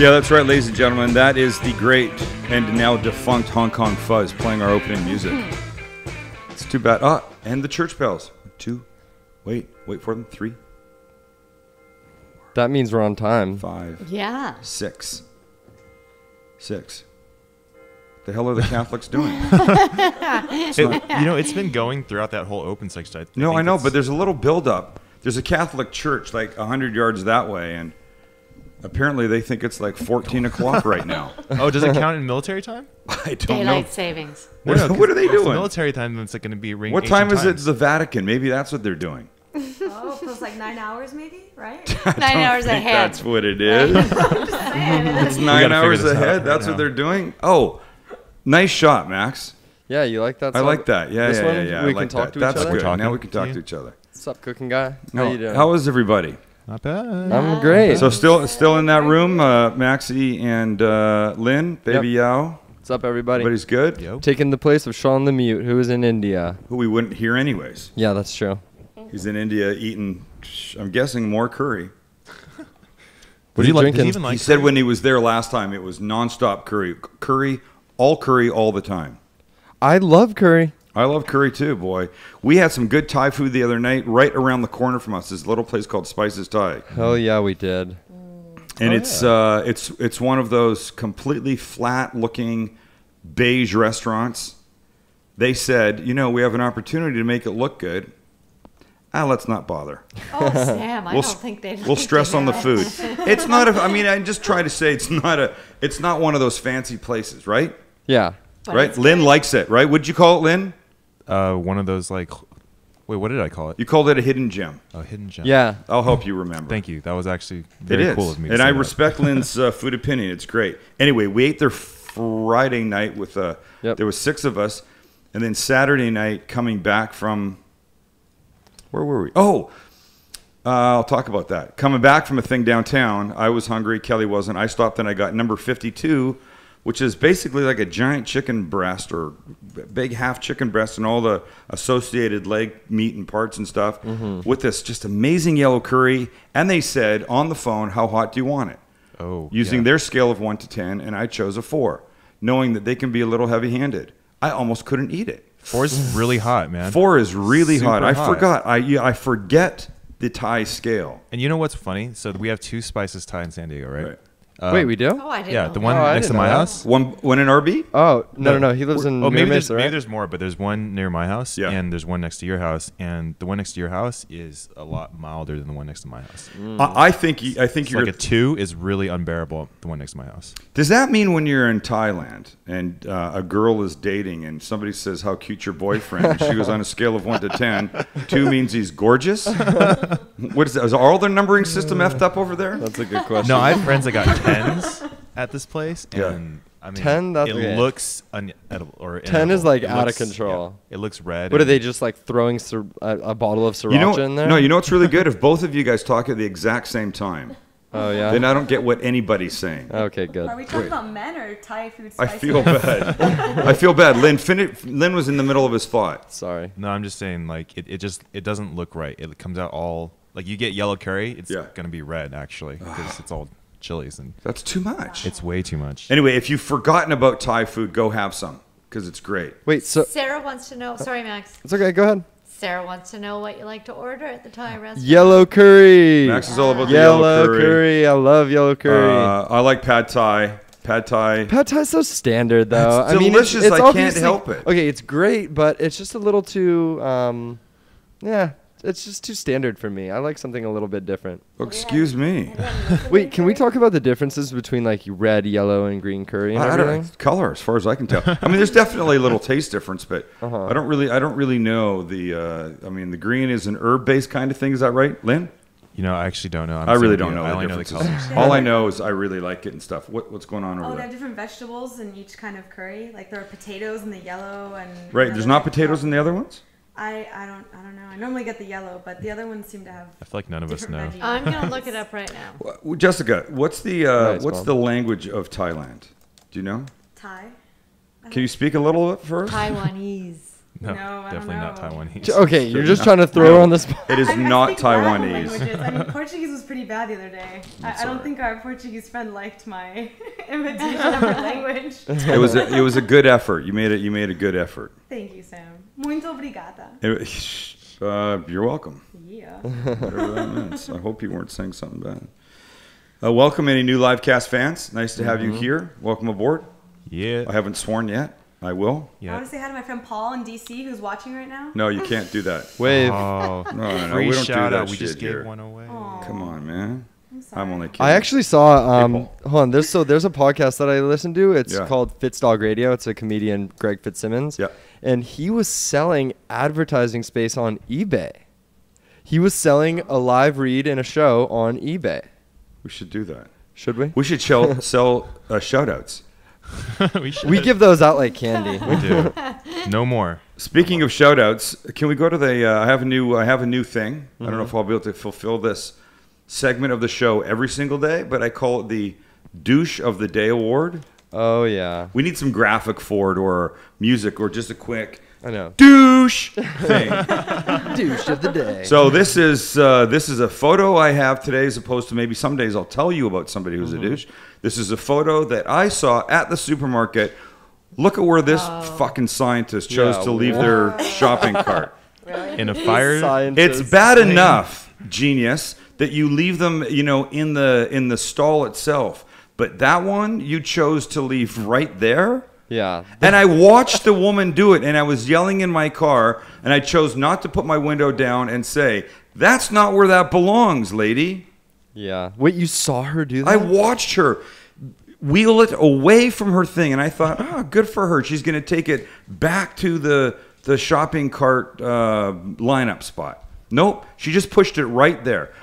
Yeah, that's right, ladies and gentlemen. That is the great and now defunct Hong Kong Fuzz playing our opening music. It's too bad. Ah, and the church bells. 2. Wait for them. 3. That means we're on time. 5. Yeah. 6. The hell are the Catholics doing? It's been going throughout that whole open section. I know, but there's a little build-up. There's a Catholic church like 100 yards that way, and apparently they think it's like 14 o'clock right now. Oh, does it count in military time? I don't Daylight know. savings. What are they doing? Military time, it's like going to be ring. What time is it? The Vatican. Maybe that's what they're doing. Oh, it feels like 9 hours maybe, right? 9 hours ahead. That's what it is. It's 9 hours ahead. That's what they're doing. Oh, nice shot, Max. Yeah, you like that I song? like that. Yeah, This one, yeah. we I can like talk that. to That's each other? good. Now we can talk to each other. What's up, cooking guy? How you doing? How is everybody? Not bad. I'm great. So still in that room, Maxie and Lynn, Baby Yao. What's up, everybody? Everybody's good. Yo. Taking the place of Sean the Mute, who is in India. Who we wouldn't hear anyways. Yeah, that's true. He's in India eating, I'm guessing, more curry. What are you drinking? Does he even like He said curry? when he was there last time, it was nonstop curry, all the time. I love curry. I love curry too, boy. We had some good Thai food the other night, right around the corner from us. This little place called Spices Thai, Hell yeah, we did. and it's one of those completely flat-looking beige restaurants. They said, we have an opportunity to make it look good. Let's not bother. Oh, Sam, I We'll, don't think they'd we'll like stress to on the hear food. that. It's not. I just try to say it's not one of those fancy places, right? Yeah. But Right. it's Lynn good. likes it, right? What'd you call it, Lynn? One of those wait, what did I call it? You called it a hidden gem. Oh, hidden gem. Yeah. I'll help you remember. Thank you. That was actually It very is, cool of me. to and say I that. respect Lynn's food opinion. It's great. Anyway, we ate there Friday night with Yep. there was 6 of us, and then Saturday night coming back from where were we? Oh, I'll talk about that. Coming back from a thing downtown, I was hungry. Kelly wasn't. I stopped and I got number 52, which is basically like a giant chicken breast or big half chicken breast and all the associated leg meat and parts and stuff with this just amazing yellow curry. And they said on the phone, how hot do you want it? Oh, Using yeah. their scale of 1 to 10, and I chose a 4, knowing that they can be a little heavy-handed. I almost couldn't eat it. 4 is really hot, man. 4 is really Super hot. I hot. forgot. I forget the Thai scale. And you know what's funny? So we have 2 Spices Thai in San Diego, right? Right. Wait, we do? Oh, I didn't Yeah, know the one Oh, I next to didn't my know that. house. One in RB? Oh, no. He lives in Oh, maybe Mesa, maybe right? there's more, but there's one near my house, Yeah. and there's one next to your house, and the one next to your house is a lot milder than the one next to my house. I think It's you're. like a 2 is really unbearable. The one next to my house. Does that mean when you're in Thailand and a girl is dating and somebody says how cute your boyfriend, and she goes on a scale of 1 to 10, 2 means he's gorgeous? What is that? Is all their numbering system effed up over there? That's a good question. No, I have friends that got 10s at this place, Yeah. and I mean, 10? That's it okay. looks unedible or 10 is inedible. like It out of looks- control. yeah, it looks red. What are and- they just like throwing a bottle of sriracha in there? No, you know what's really good? If both of you guys talk at the exact same time, Oh, yeah? then I don't get what anybody's saying. Okay, good. Are we talking about men or Thai food I spices? feel bad. I feel bad. Lynn was in the middle of his thought. Sorry. No, I'm just saying, like it doesn't look right. It comes out all like you get yellow curry. It's Yeah. gonna be red actually because it's all chilies and That's too much. it's way too much. Anyway, if you've forgotten about Thai food, go have some because it's great. Wait, so Sarah wants to know. Sorry, Max. it's okay. Go ahead. Sarah wants to know what you like to order at the Thai restaurant. Yellow curry. Max is all about the Yellow curry. I love yellow curry. I like pad thai. Pad thai. Pad Thai's so standard, though. It's I mean, delicious. It's I can't obviously- help it. Okay, it's great, but it's just a little too. It's just too standard for me. I like something a little bit different. Excuse me. Wait, can we talk about the differences between like red, yellow, and green curry and I everything? don't color, as far as I can tell. I mean, there's definitely a little taste difference, but Uh-huh. I don't really know the. I mean, the green is an herb-based kind of thing. Is that right, Lynn? You know, I actually don't know. I'm I really sorry, don't know I the only know the differences. colors. All I know is I really like it and stuff. What's going on over Oh, they there? have different vegetables in each kind of curry. Like there are potatoes in the yellow and. Right, there's not potatoes in the other ones. I don't know. I normally get the yellow, but the other ones seem to have. I feel like none of us different know. veggies. I'm gonna look it up right now. Well, Jessica, what's the Nice, what's Mom. the language of Thailand? Do you know? Thai. Can you speak a little bit first? Taiwanese. No, No, I don't definitely not know. Taiwanese. Okay, you're just trying to throw her on the spot. It is I not speak Latin Taiwanese. languages. I mean, Portuguese was pretty bad the other day. I don't think our Portuguese friend liked my imitation of her language. It was a good effort. You made a good effort. Thank you, Sam. Muito obrigada. You're welcome. Yeah. Whatever that means. I hope you weren't saying something bad. Welcome any new livecast fans. Nice to have you here. Welcome aboard. Yeah. I haven't sworn yet. I will. I Yeah. want to say hi to my friend Paul in DC who's watching right now. No, you can't do that. Wave. Oh, No, free we don't do shout that out. We just shit gave here. one away. Aw, Come on, man. I'm sorry. I'm only kidding. I actually saw Hey, Paul. hold on, there's a podcast that I listen to. It's Yeah. called Fitzdog Radio. It's a comedian, Greg Fitzsimmons. Yeah. And he was selling advertising space on eBay. He was selling a live read in a show on eBay. We should do that. Should we? We should sell shout outs. We should. We give those out like candy. We do. No more. Speaking of shout outs, can we go to the I have a new thing. I don't know if I'll be able to fulfill this segment of the show every single day, but I call it the Douche of the Day Award. Oh yeah. We need some graphic for it or music or just a quick I know. douche thing. Douche of the day. So this is a photo I have today, as opposed to maybe some days I'll tell you about somebody who's a douche. This is a photo that I saw at the supermarket. Look at where this fucking scientist chose Yeah, to leave their shopping cart. In a fire. Scientist. It's bad enough, genius, that you leave them, in the stall itself. But that one you chose to leave right there. Yeah. And I watched the woman do it, and I was yelling in my car, and I chose not to put my window down and say, "That's not where that belongs, lady." Yeah. Wait, you saw her do that? I watched her wheel it away from her thing, and I thought, good for her. She's going to take it back to the shopping cart lineup spot. Nope, she just pushed it right there.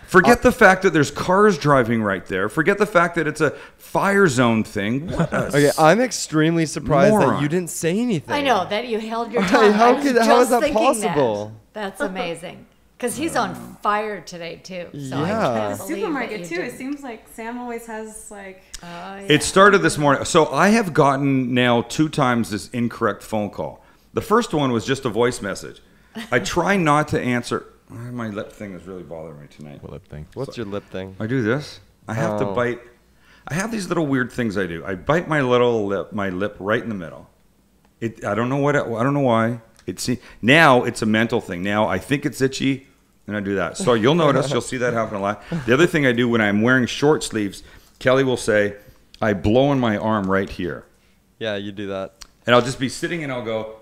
Forget the fact that there's cars driving right there. Forget the fact that it's a fire zone thing. What a Okay, I'm extremely surprised that moron. you didn't say anything. I know that you held your Hey, tongue. how I was could- how just is that thinking possible? That's amazing. Because he's on fire today too. So I Yeah. can't The believe supermarket that you too. It didn't. seems like Sam always has like. Oh, yeah. It started this morning. So I have gotten now 2 times this incorrect phone call. The first one was just a voice message. I try not to answer. My lip thing is really bothering me tonight. What lip thing? What's your lip thing? I do this. I have to Oh. bite. I have these little weird things I do. I bite my lip right in the middle. I don't know I don't know why. Now it's a mental thing. Now I think it's itchy, and I do that. So you'll notice. You'll see that happen a lot. The other thing I do when I'm wearing short sleeves, Kelly will say, I blow in my arm right here. Yeah, you do that. And I'll just be sitting and I'll go.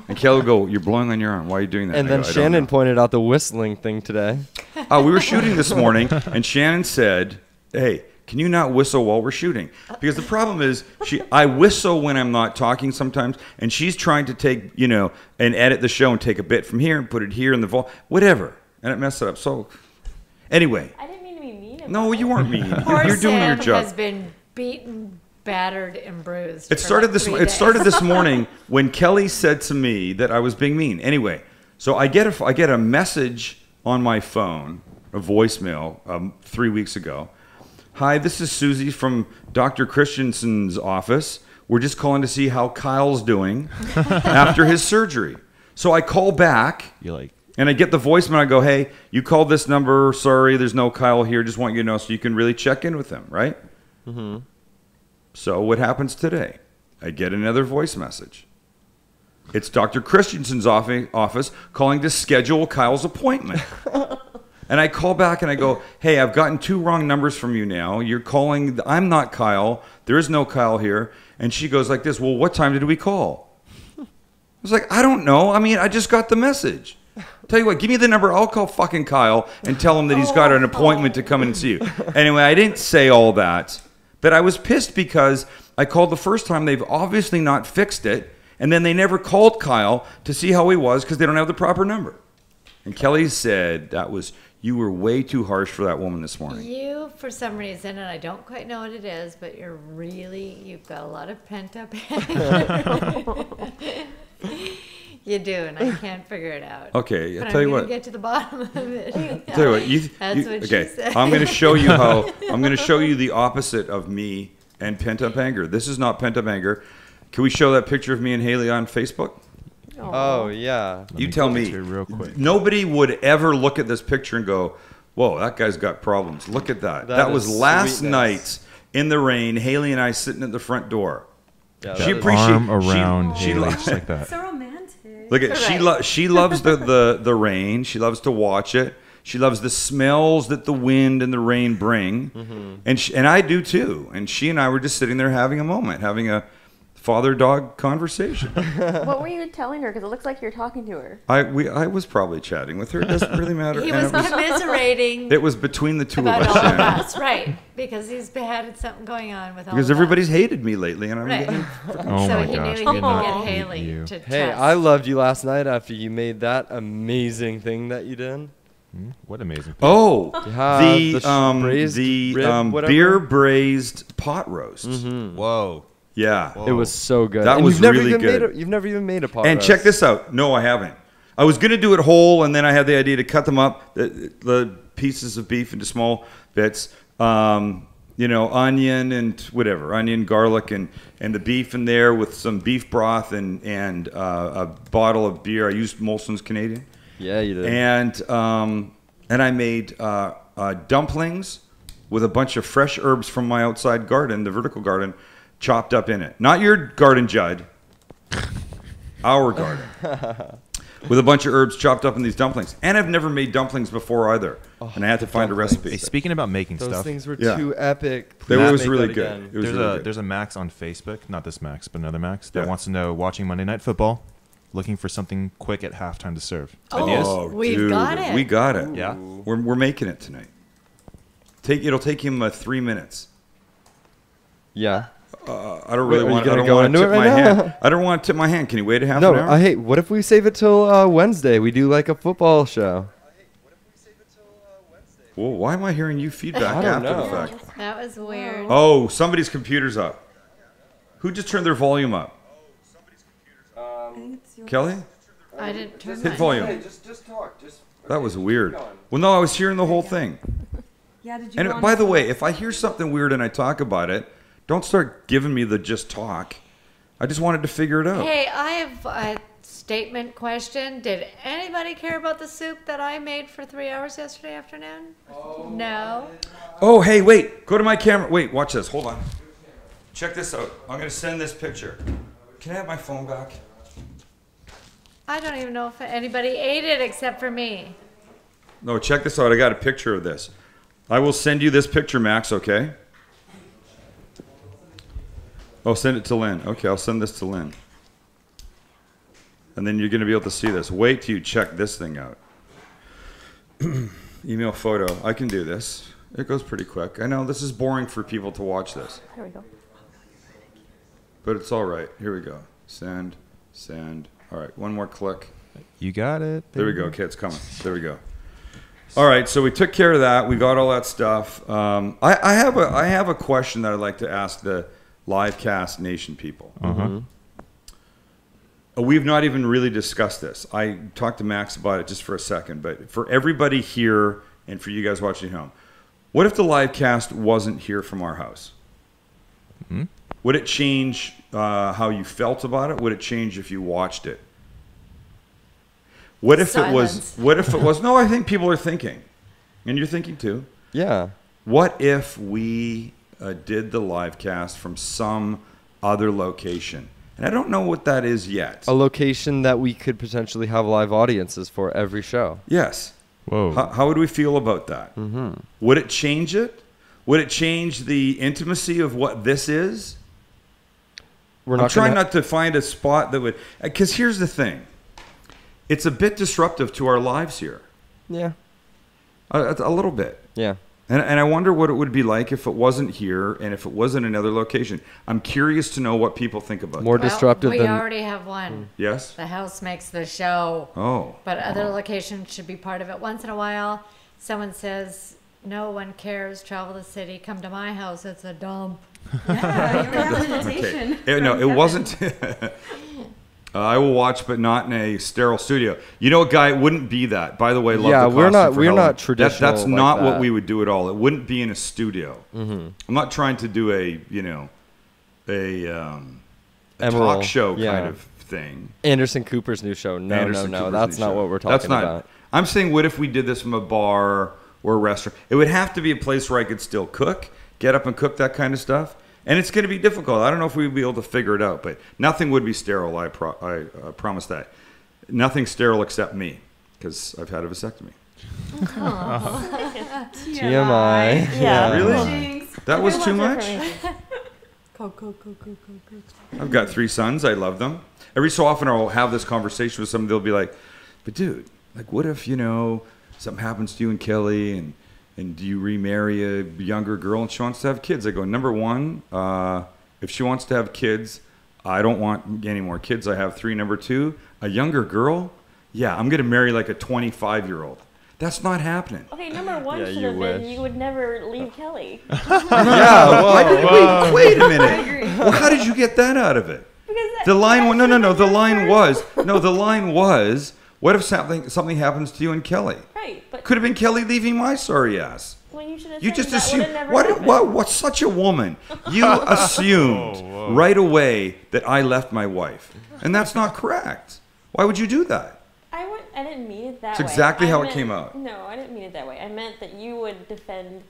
And Kelly will go, "You're blowing on your arm. Why are you doing that?" And I then go, "I don't Shannon know." pointed out the whistling thing today. We were shooting this morning, and Shannon said, "Hey, can you not whistle while we're shooting?" Because the problem is, I whistle when I'm not talking sometimes, and she's trying to take, and edit the show and take a bit from here and put it here in the vault, whatever, and it messed it up. So, anyway, I didn't mean to be mean. no, you weren't mean. Poor You're doing your Sam job. has been beaten, battered, and bruised. It for started like this. 3 It days. started this morning when Kelly said to me that I was being mean. Anyway, so I get a message on my phone, a voicemail, 3 weeks ago. Hi, this is Susie from Dr. Christensen's office. We're just calling to see how Kyle's doing after his surgery. So I call back. You're like, And I get the voicemail. I go, "Hey, you called this number. Sorry, there's no Kyle here. Just want you to know so you can really check in with him, right?" Mm-hmm. So what happens today? I get another voice message. It's Dr. Christensen's office calling to schedule Kyle's appointment. And I call back and I go, "Hey, I've gotten 2 wrong numbers from you now. You're calling. I'm not Kyle. There is no Kyle here." And she goes like this, "Well, what time did we call?" I was like, "I don't know. I mean, I just got the message. Tell you what, give me the number. I'll call fucking Kyle and tell him that he's got an appointment to come in and see you." Anyway, I didn't say all that, but I was pissed because I called the first time. They've obviously not fixed it. And then they never called Kyle to see how he was because they don't have the proper number. And Kelly said you were way too harsh for that woman this morning. You, for some reason, and I don't quite know what it is, but you've got a lot of pent up anger. You do, and I can't figure it out. Okay, But I'll tell you I'm what. gonna get to the bottom of it. Tell you what, That's what okay. she said. I'm going to show you the opposite of me and pent up anger. This is not pent up anger. Can we show that picture of me and Haley on Facebook? Oh yeah. You tell me. real quick. Nobody would ever look at this picture and go, "Whoa, that guy's got problems." Look at that. That That was is last sweetness. night in the rain. Haley and I sitting at the front door. Yeah, She that is- appreciate- Arm around she Haley, li- just like that. So romantic. Look at Right. she loves the rain. She loves to watch it. She loves the smells that the wind and the rain bring, and I do too. And she and I were just sitting there having a moment, having a father-dog conversation. What were you telling her? Because it looks like you're talking to her. I was probably chatting with her. It doesn't really matter. He And was commiserating it was between the two of about us. all of yeah. us, right? Because he's had something going on with all Because of everybody's us. hated me lately, and I'm Right. getting Oh so my he gosh, knew he did could not get hate Haley you. to Hey, test. I loved you last night after you made that amazing thing that you did. What amazing. Oh, Yeah, the braised rib, whatever. beer braised pot roast. Whoa. Yeah. It was so good. That And was you've never really even good. You've never even made a pot And roast. check this out. No, I haven't. I was going to do it whole, and then I had the idea to cut them up, the pieces of beef into small bits. Onion and whatever, onion, garlic, and the beef in there with some beef broth and a bottle of beer. I used Molson's Canadian. Yeah, you did. And I made dumplings with a bunch of fresh herbs from my outside garden, the vertical garden, chopped up in it. Not your garden, Judd. Our garden. With a bunch of herbs chopped up in these dumplings. And I've never made dumplings before either. And I had to find a recipe. Hey, speaking about making Those stuff, things were Yeah. too epic. They Please was make really that good. again. It was really good. there's a Max on Facebook, not this Max, but another Max, that Yeah. wants to know, watching Monday Night Football, looking for something quick at halftime to serve. Oh. Ideas? We've got it. We got it. Yeah. We're making it tonight. It'll take him 3 minutes. Yeah. I don't Wait, really are you want. I gonna don't go want into to it tip right my now? hand. I don't want to tip my hand. Can you wait a half No, an hour? hey, what if we save it till Wednesday? We do like a football show. Well, why am I hearing you feedback I don't after know. the fact? That was weird. Oh, somebody's computer's up. Who just turned their volume up? I think it's yours. Kelly? I didn't turn Hit mine. volume. just talk. That was weird. Well, no, I was hearing the whole thing. Yeah, did you And want by to- the way, if I hear something weird and I talk about it, don't start giving me the just talk. I just wanted to figure it out. Hey, I have a statement question. Did anybody care about the soup that I made for 3 hours yesterday afternoon? No. Oh, hey, wait. Go to my camera. Wait, watch this. Hold on. Check this out. I'm going to send this picture. Can I have my phone back? I don't even know if anybody ate it except for me. No, check this out. I got a picture of this. I will send you this picture, Max, okay? Oh, send it to Lynn. Okay, I'll send this to Lynn. And then you're going to be able to see this. Wait till you check this thing out. Email photo. I can do this. It goes pretty quick. I know this is boring for people to watch this, There we go. but it's all right. Here we go. Send, send. All right, one more click. You got it. There we go. Okay, it's coming. There we go. All right, so we took care of that. We got all that stuff. I have a question that I'd like to ask the livecast nation people. We've not even really discussed this. I talked to Max about it just for a second, but for everybody here and for you guys watching at home, what if the livecast wasn't here from our house? Would it change how you felt about it? Would it change if you watched it? What if it was? Silence. What if it was? No, I think people are thinking, and you're thinking too. Yeah. What if we did the live cast from some other location? And I don't know what that is yet. A location that we could potentially have live audiences for every show. Yes. Whoa. How would we feel about that? Would it change it? Would it change the intimacy of what this is? We're I'm not trying gonna not to find a spot that would. Because here's the thing. It's a bit disruptive to our lives here. Yeah. A little bit. Yeah. And I wonder what it would be like if it wasn't here and if it was in another location. I'm curious to know what people think about More that. disruptive we than already have one. Yes? The house makes the show. Oh. But other locations should be part of it. Once in a while, someone says, no one cares, travel the city, come to my house, it's a dump. Yeah, you have an invitation. Okay. No, from it Kevin. wasn't. I will watch, but not in a sterile studio. You know, a guy it wouldn't be that. By the way, love Yeah, the we're costume not- for we're Halloween. not traditional That's like not what that. we would do at all. It wouldn't be in a studio. I'm not trying to do Emerald, talk show yeah. kind of thing. Anderson Cooper's new show. No, Anderson no, Cooper's that's new not show. what we're That's talking not, about. I'm saying, what if we did this from a bar or a restaurant? It would have to be a place where I could still cook, get up and cook that kind of stuff. And it's going to be difficult. I don't know if we'd be able to figure it out, but nothing would be sterile. I promise that. Nothing sterile except me, because I've had a vasectomy. TMI. Yeah. Really? Jinx. That was too much? Go. I've got 3 sons. I love them. Every so often I'll have this conversation with somebody. They'll be like, but dude, like what if, something happens to you and Kelly and do you remarry a younger girl and she wants to have kids? I go, number one, if she wants to have kids, I don't want any more kids. I have 3. Number 2, a younger girl. Yeah, I'm going to marry like a 25-year-old. That's not happening. Okay, number 1 Yeah, should you have been wish. you would never leave Kelly. Yeah, wait a minute. I agree. Well, how did you get that out of it? Because The line, that's no. the The line first- was, the line was, what if something happens to you and Kelly? Right, but Could have been Kelly leaving my sorry ass. well, you should have You said just that assume. would've never happened. What's such a woman? You assumed right away that I left my wife, and that's not correct. Why would you do that? I didn't mean it that It's way. exactly I how it meant- came out. No, I didn't mean it that way. I meant that you would defend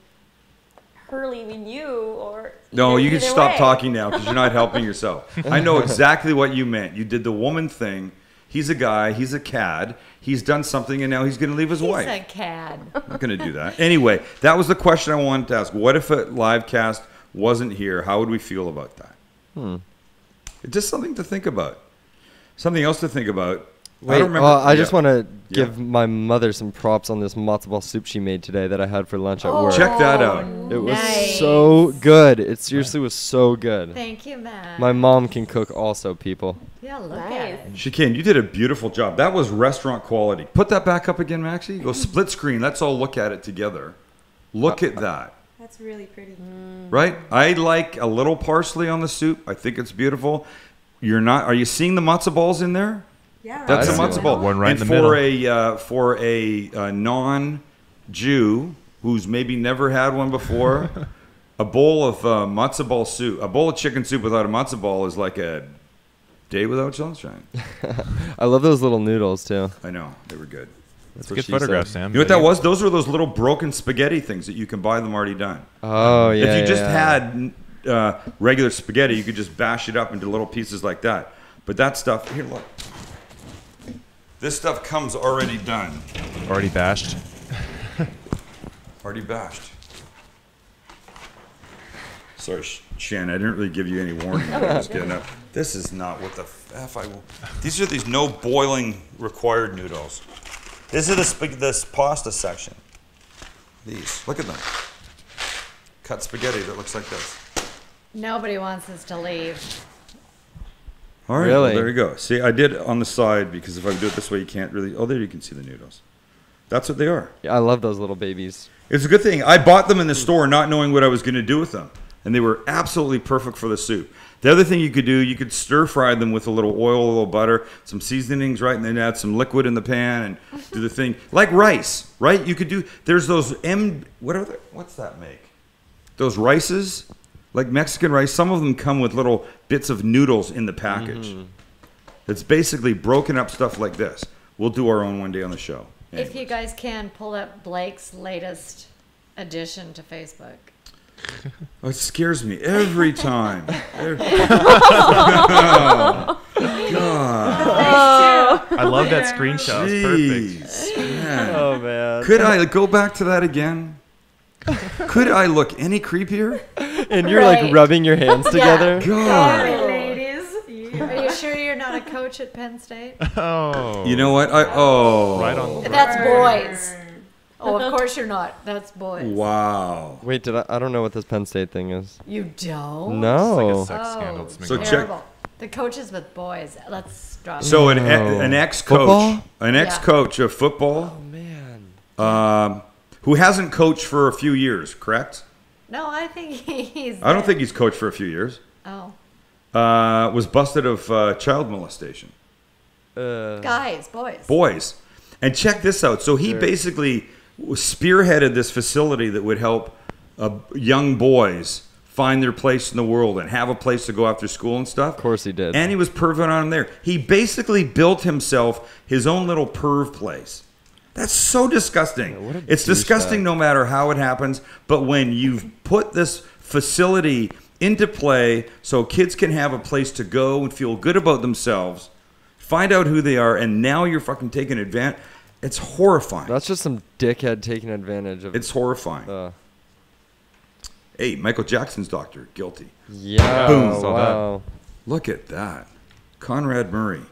her leaving you, or No, you can either stop way. talking now because you're not helping yourself. I know exactly what you meant. You did the woman thing. He's a guy. He's a cad. He's done something, and now he's going to leave his He's wife. a cad. I'm not going to do that. Anyway, that was the question I wanted to ask. What if a live cast wasn't here? How would we feel about that? It's just something to think about. Something else to think about. Wait, don't remember. I just Yeah. want to Yeah. give my mother some props on this matzo ball soup she made today that I had for lunch at work. Check that out. It was Nice. so good. It seriously was so good. Thank you, Matt. My mom can cook also, people. Yeah, look at Nice. it. Chicane, you did a beautiful job. That was restaurant quality. Put that back up again, Maxie. Go split screen. Let's all look at it together. Look at that. That's really pretty. Right? I like a little parsley on the soup. I think it's beautiful. Are you seeing the matzo balls in there? Yeah. That's I a see matzo it. ball. One right and in the for a non-Jew who's maybe never had one before, a bowl of matzo ball soup, a bowl of chicken soup without a matzo ball is like a day without sunshine. I love those little noodles too. I know, they were good. That's Good photograph, Sam. You know what that was? Those were those little broken spaghetti things that you can buy them already done. Oh yeah. If you just yeah. had regular spaghetti, you could just bash it up into little pieces like that. But that stuff, here, look. This stuff comes already done. Already bashed. Already bashed. Sorry, Shan, I didn't really give you any warning. I was getting up. This is not what the F I will. These are these no boiling required noodles. This is this pasta section. These, look at them. Cut spaghetti that looks like this. Nobody wants us to leave. All right, Really? well, there you go. See, I did on the side because if I do it this way, you can't really. Oh, there you can see the noodles. That's what they are. Yeah, I love those little babies. It's a good thing. I bought them in the store not knowing what I was going to do with them. And they were absolutely perfect for the soup. The other thing you could do, you could stir fry them with a little oil, a little butter, some seasonings, right? And then add some liquid in the pan and do the thing. Like rice, right? You could do, there's those what's that make? Those rices, like Mexican rice. Some of them come with little bits of noodles in the package. It's basically broken up stuff like this. We'll do our own one day on the show. If you Anyways. guys can, pull up Blake's latest addition to Facebook. Oh, it scares me every time. Oh, God. I love that screenshot. It's perfect. Jeez, man. Oh man. Could I go back to that again? Could I look any creepier? And you're Right. like rubbing your hands together. God. Ladies. Are you sure you're not a coach at Penn State? Oh. You know what? Right on. That's boys. Oh, of course you're not. That's boys. Wow. Wait, I don't know what this Penn State thing is. You don't? No. It's like a sex scandal. It's So making- check- Terrible. The coaches with boys. Let's drop So it. an Football? ex-coach of football, Man. who hasn't coached for a few years, correct? No, I think he's. I don't think he's coached for a few years. Oh, Was busted of child molestation. guys, boys. Boys. And check this out. So he basically spearheaded this facility that would help young boys find their place in the world and have a place to go after school and stuff. Of course he did. And he was perving on him there. He basically built himself his own little perv place. That's so disgusting. Yeah, what a it's disgusting douchebag. no matter how it happens. But when you've put this facility into play so kids can have a place to go and feel good about themselves, find out who they are, and now you're fucking taking advantage. It's horrifying. That's just some dickhead taking advantage of. It's horrifying. Hey, Michael Jackson's doctor, guilty. Yeah. Boom. Saw Wow. Look at that. Conrad Murray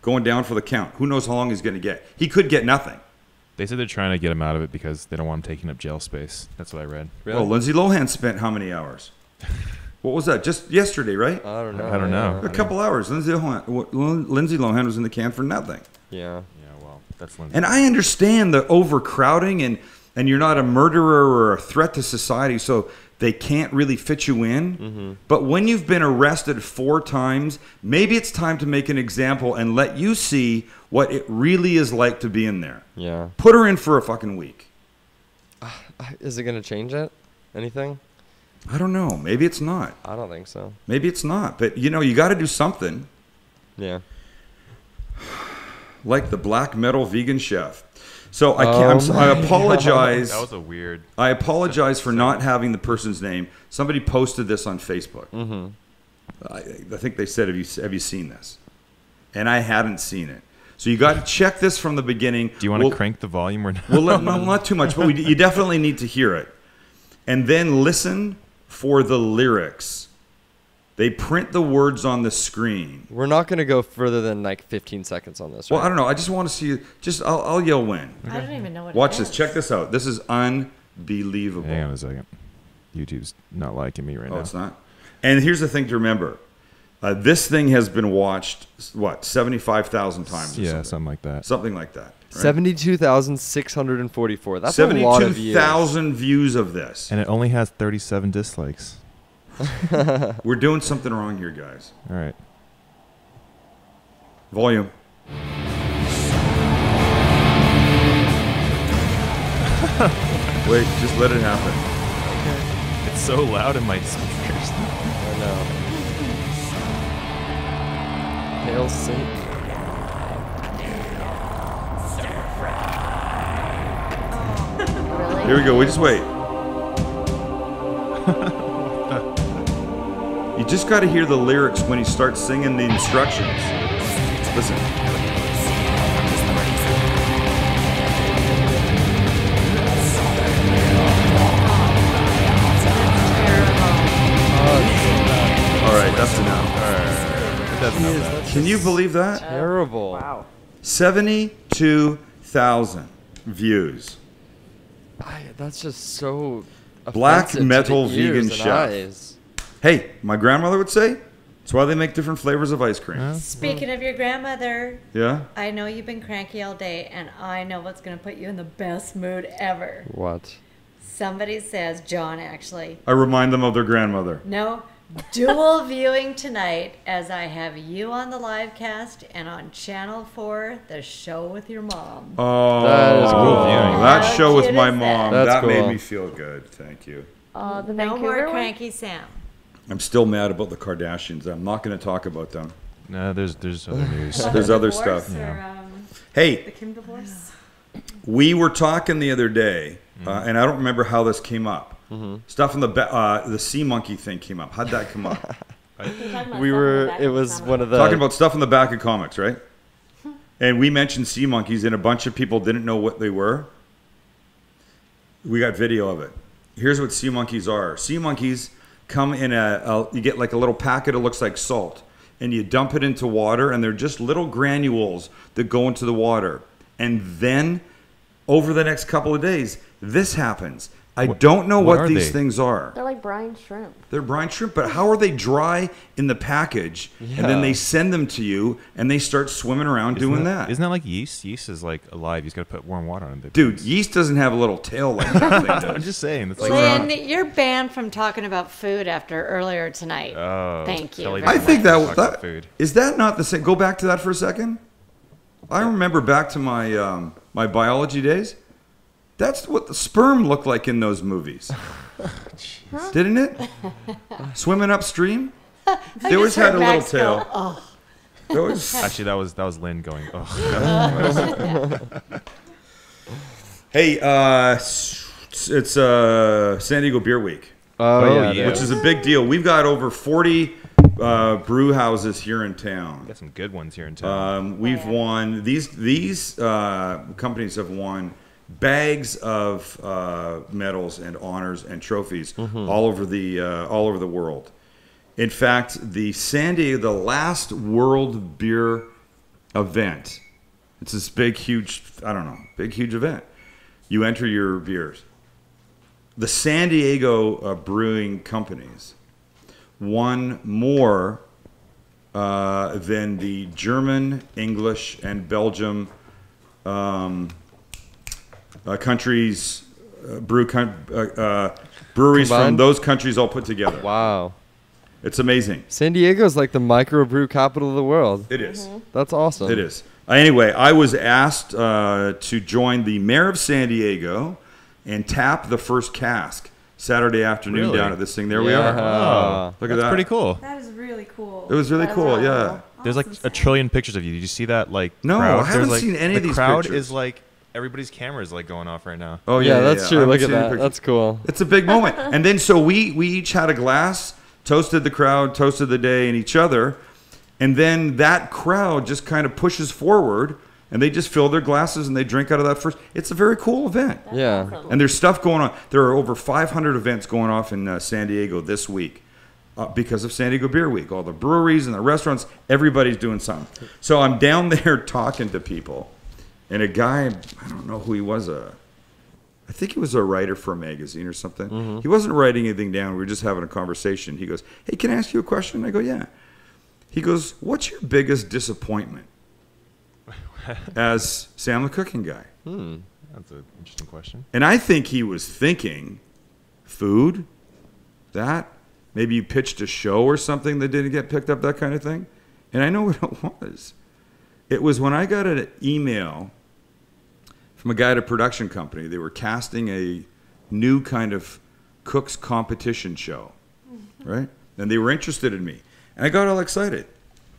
going down for the count. Who knows how long he's going to get? He could get nothing. They said they're trying to get him out of it because they don't want him taking up jail space. That's what I read. Really? Well, Lindsay Lohan spent how many hours? What was that? Just yesterday, right? I don't know. I don't know. A couple hours. Lindsay Lohan was in the can for nothing. Yeah. Yeah, well, that's Lindsay. And I understand the overcrowding and you're not a murderer or a threat to society, so they can't really fit you in. Mm-hmm. But when you've been arrested 4 times, maybe it's time to make an example and let you see what it really is like to be in there. Yeah. Put her in for a fucking week. Is it gonna change it? Anything? I don't know. Maybe it's not. I don't think so. Maybe it's not. But, you got to do something. Yeah. Like the black metal vegan chef. So I apologize. That was a weird. I apologize for not having the person's name. Somebody posted this on Facebook. Mm-hmm. I think they said, have you seen this? And I hadn't seen it. So you got to check this from the beginning. Do you want to crank the volume or not? Well, no, not too much, but you definitely need to hear it. And then listen for the lyrics. They print the words on the screen. We're not gonna go further than like 15 seconds on this. Well, right? I don't know. I just want to see. I'll yell when. I don't even know what Watch it this. is. Check this out. This is unbelievable. Hang on a second. YouTube's not liking me right Oh, now. it's not. And here's the thing to remember. This thing has been watched, 75,000 times or Yeah, something like that. Something like that. Right? 72,644. That's a lot of views. 72,000 views of this. And it only has 37 dislikes. We're doing something wrong here, guys. All right. Volume. Wait, just let it happen. It's so loud in my speakers. I know. Hail Satan. Really? Here we go. We just wait. You just got to hear the lyrics when he starts singing the instructions. Listen. All right, that's enough. It doesn't have that. Can you believe that? Terrible. Wow. 72,000 views. That's just so Black offensive to metal the ears vegan and chef. eyes. Hey, my grandmother would say, that's why they make different flavors of ice cream. Speaking of your grandmother, Yeah? I know you've been cranky all day, and I know what's going to put you in the best mood ever. What? Somebody says, John actually, I remind them of their grandmother. no, dual viewing tonight as I have you on the live cast and on Channel 4, the show with your mom. Oh, That is cool viewing. That How show with cute my is that? mom, That's that made cool. me feel good. Thank you. The No Vancouver more one? cranky Sam. I'm still mad about the Kardashians. I'm not going to talk about them. No, there's other news. There's other Divorce stuff. Or, Yeah. the Hey, Kim divorce. we were talking the other day, and I don't remember how this came up. Stuff in the sea monkey thing came up. How'd that come up? It was one of the. Talking about stuff in the back of comics, right? And we mentioned sea monkeys, and a bunch of people didn't know what they were. We got video of it. Here's what sea monkeys are. Sea monkeys come in you get like a little packet that looks like salt, and you dump it into water, and they're just little granules that go into the water. And then, over the next couple of days, this happens. I don't know what what are these they? things are. They're like brine shrimp. They're brine shrimp, but how are they dry in the package, and then Yeah. they send them to you, and they start swimming around doing that? Isn't that like yeast? Yeast is like alive. You just got to put warm water on it. Dude, yeast doesn't have a little tail like that thing I'm does. just saying. That's Lynn, you're banned from talking about food after earlier tonight. Oh, Thank you Kelly very I doesn't think like that to talk about that food. is that not the same. Go back to that for a second. I remember back to my my biology days. That's what the sperm looked like in those movies. Didn't it? Swimming upstream? They always had a little Max tail. go, oh. There was- Actually, that was Lynn going. Oh. Hey, it's San Diego Beer Week, Oh, yeah. which is a big deal. We've got over 40 brew houses here in town. Got some good ones here in town. We've won these companies have won bags of medals and honors and trophies all over the world. In fact, the last World Beer event. It's this big, huge event. You enter your beers. The San Diego brewing companies won more than the German, English, and Belgium countries, breweries from Combined? those countries all put together. Wow. It's amazing. San Diego's like the microbrew capital of the world. It is. That's awesome. It is. Anyway, I was asked to join the mayor of San Diego and tap the first cask Saturday afternoon Really? down at this thing. There we are. Oh, Look at that's that. pretty cool. That is really cool. It was really That's cool, really yeah. cool. There's like Awesome. a trillion pictures of you. Did you see that? Like No, crowd? I haven't There's, seen any of the these crowd pictures. is like everybody's camera is like going off right now. Oh Yeah, that's I true. haven't Look at seen any that. pictures. That's cool. It's a big moment. And then so we each had a glass, toasted the crowd, toasted the day and each other, and then that crowd just kind of pushes forward and they just fill their glasses and they drink out of that first. It's a very cool event. Yeah. Awesome. And there's stuff going on. There are over 500 events going off in San Diego this week because of San Diego Beer Week. All the breweries and the restaurants, everybody's doing something. So I'm down there talking to people, and a guy, I don't know who he was, I think he was a writer for a magazine or something. He wasn't writing anything down. We were just having a conversation. He goes, "Hey, can I ask you a question?" I go, "Yeah." He goes, "What's your biggest disappointment as Sam the cooking guy?" That's an interesting question. And I think he was thinking food, that. Maybe you pitched a show or something that didn't get picked up, that kind of thing. And I know what it was. It was when I got an email from a guy at a production company. They were casting a new kind of cooks competition show, right? And they were interested in me. And I got all excited.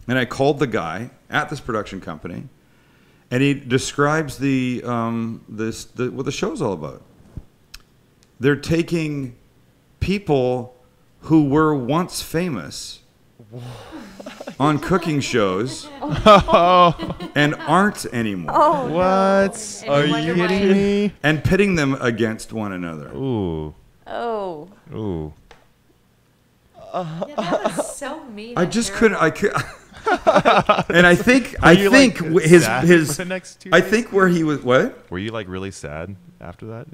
And I called the guy at this production company, and he describes what the show's all about. They're taking people who were once famous on cooking shows and aren't anymore, Oh, What? And you wonder why- me? and pitting them against one another. Ooh. Oh. Ooh. Yeah, that was so mean. I and just terrible. couldn't. And I think you, like, his sad his for the next 2 I days? think where he was what Were you like really sad after that?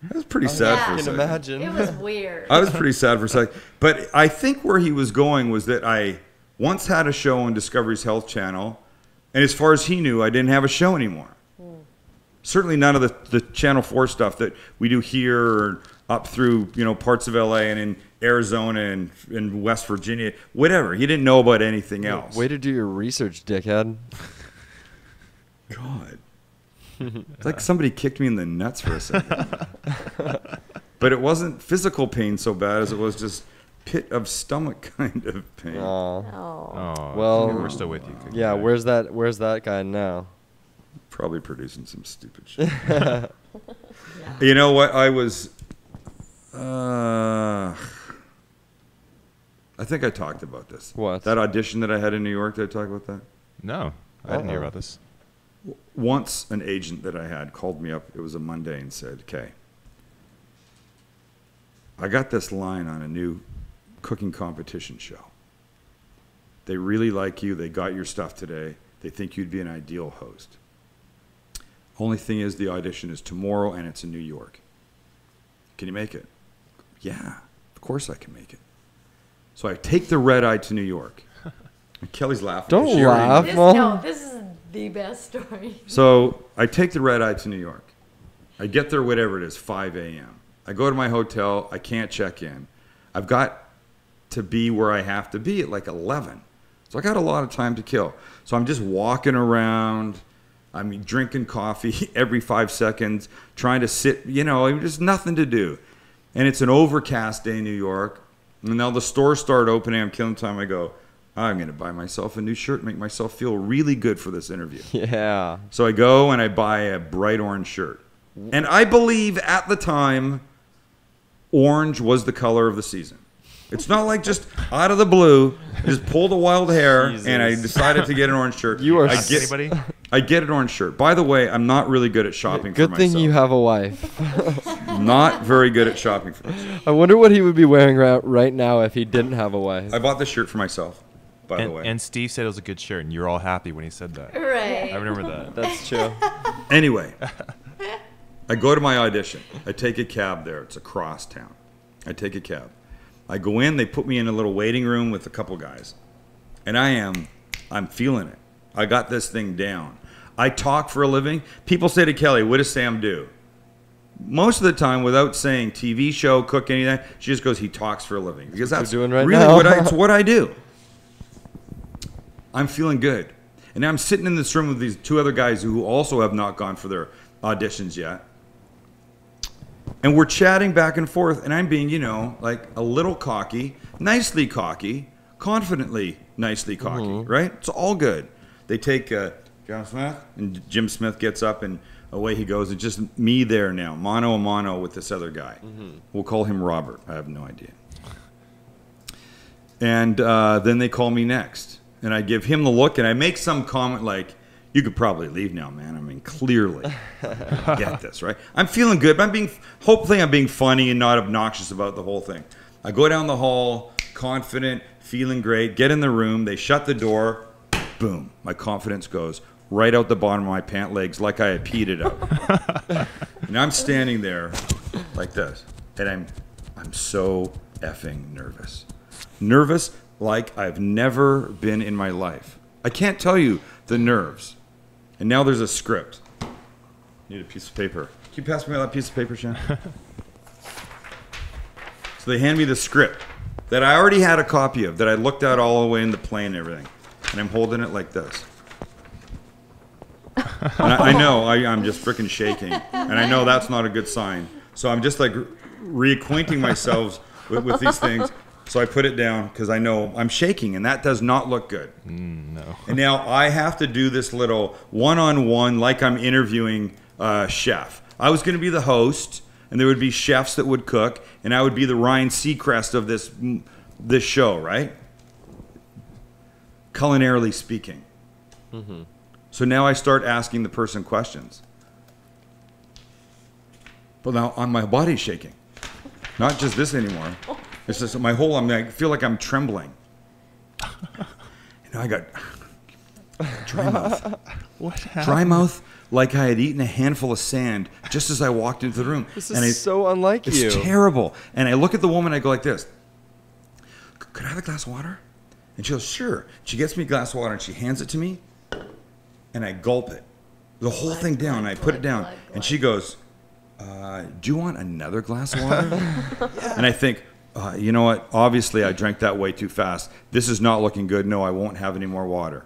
that was pretty sad yeah. for I a can second. imagine. It was weird. I was pretty sad for a second. But I think where he was going was that I once had a show on Discovery's Health Channel, and as far as he knew, I didn't have a show anymore. Certainly none of the Channel 4 stuff that we do here or up through, parts of LA and in Arizona and in West Virginia, whatever. He didn't know about anything else. Way to do your research, dickhead. God. It's like somebody kicked me in the nuts for a second. But it wasn't physical pain so bad as it was just pit of stomach kind of pain. Aw. Oh. Oh, Well, we're still with you. Cookie Yeah, Guy. where's that guy now? Probably producing some stupid shit. You know what? I was. I think I talked about this. What? That audition that I had in New York. Did I talk about that? No, I didn't hear Uh-oh. about this. Once an agent that I had called me up. It was a Monday and said, "Okay, I got this line on a new cooking competition show. They really like you. They got your stuff today. They think you'd be an ideal host. Only thing is the audition is tomorrow and it's in New York. Can you make it?" "Yeah, of course I can make it." So I take the red eye to New York. And Kelly's laughing. Don't She already laugh. knows. This, no, this is the best story. So I take the red eye to New York. I get there, whatever it is, 5 a.m. I go to my hotel. I can't check in. I've got to be where I have to be at like 11. So I got a lot of time to kill. So I'm just walking around, I mean, drinking coffee every 5 seconds, trying to sit, there's nothing to do. And it's an overcast day in New York. And now the stores start opening. I'm killing time. I go, I'm going to buy myself a new shirt, make myself feel really good for this interview. Yeah. So I go and I buy a bright orange shirt. And I believe at the time, orange was the color of the season. It's not like just out of the blue, just pulled a wild hair and I decided to get an orange shirt. You are anybody? I get an orange shirt. By the way, I'm not really good at shopping for Good myself. thing you have a wife. Not very good at shopping for myself. I wonder what he would be wearing right now if he didn't have a wife. I bought this shirt for myself, by the way. And Steve said it was a good shirt, and you were all happy when he said that. Right. I remember that. That's true. Anyway, I go to my audition. I take a cab there. It's across town. I take a cab. I go in. They put me in a little waiting room with a couple guys. And I'm feeling it. I got this thing down. I talk for a living. People say to Kelly, what does Sam do? Most of the time, without saying TV show, cook, anything, she just goes, he talks for a living. Because that's doing right really now. it's what I do. I'm feeling good. And now I'm sitting in this room with these two other guys who also have not gone for their auditions yet. And we're chatting back and forth, and I'm being, like a little cocky, nicely cocky, confidently nicely cocky, right? It's all good. They take John Smith, and Jim Smith gets up, and away he goes. It's just me there now, mano a mano with this other guy. We'll call him Robert. I have no idea. And then they call me next, and I give him the look, and I make some comment like, you could probably leave now, man. I mean, clearly, get this, right? I'm feeling good, but hopefully I'm being funny and not obnoxious about the whole thing. I go down the hall, confident, feeling great, get in the room, they shut the door, boom, my confidence goes right out the bottom of my pant legs like I had peed it out. And I'm standing there like this, and I'm so effing nervous. Nervous like I've never been in my life. I can't tell you the nerves. And now there's a script. Need a piece of paper. Can you pass me that piece of paper, Shan? So they hand me the script that I already had a copy of, that I looked at all the way in the plane and everything. And I'm holding it like this. And I know I'm just freaking shaking. And I know that's not a good sign. So I'm just like reacquainting myself with these things. So I put it down because I know I'm shaking, and that does not look good. No. And now I have to do this little one-on-one like I'm interviewing a chef. I was going to be the host, and there would be chefs that would cook, and I would be the Ryan Seacrest of this show, right? Culinarily speaking. Mm-hmm. So now I start asking the person questions. But now my body's shaking. Not just this anymore. It's just I feel like I'm trembling. I got dry mouth. What happened? Dry mouth like I had eaten a handful of sand just as I walked into the room. This is so unlike you. It's terrible. And I look at the woman, I go like this. Could I have a glass of water? And she goes, sure. She gets me a glass of water and she hands it to me. And I gulp it. The whole thing down. I put it down. And she goes, do you want another glass of water? And I think, you know what? Obviously, I drank that way too fast. This is not looking good. No, I won't have any more water.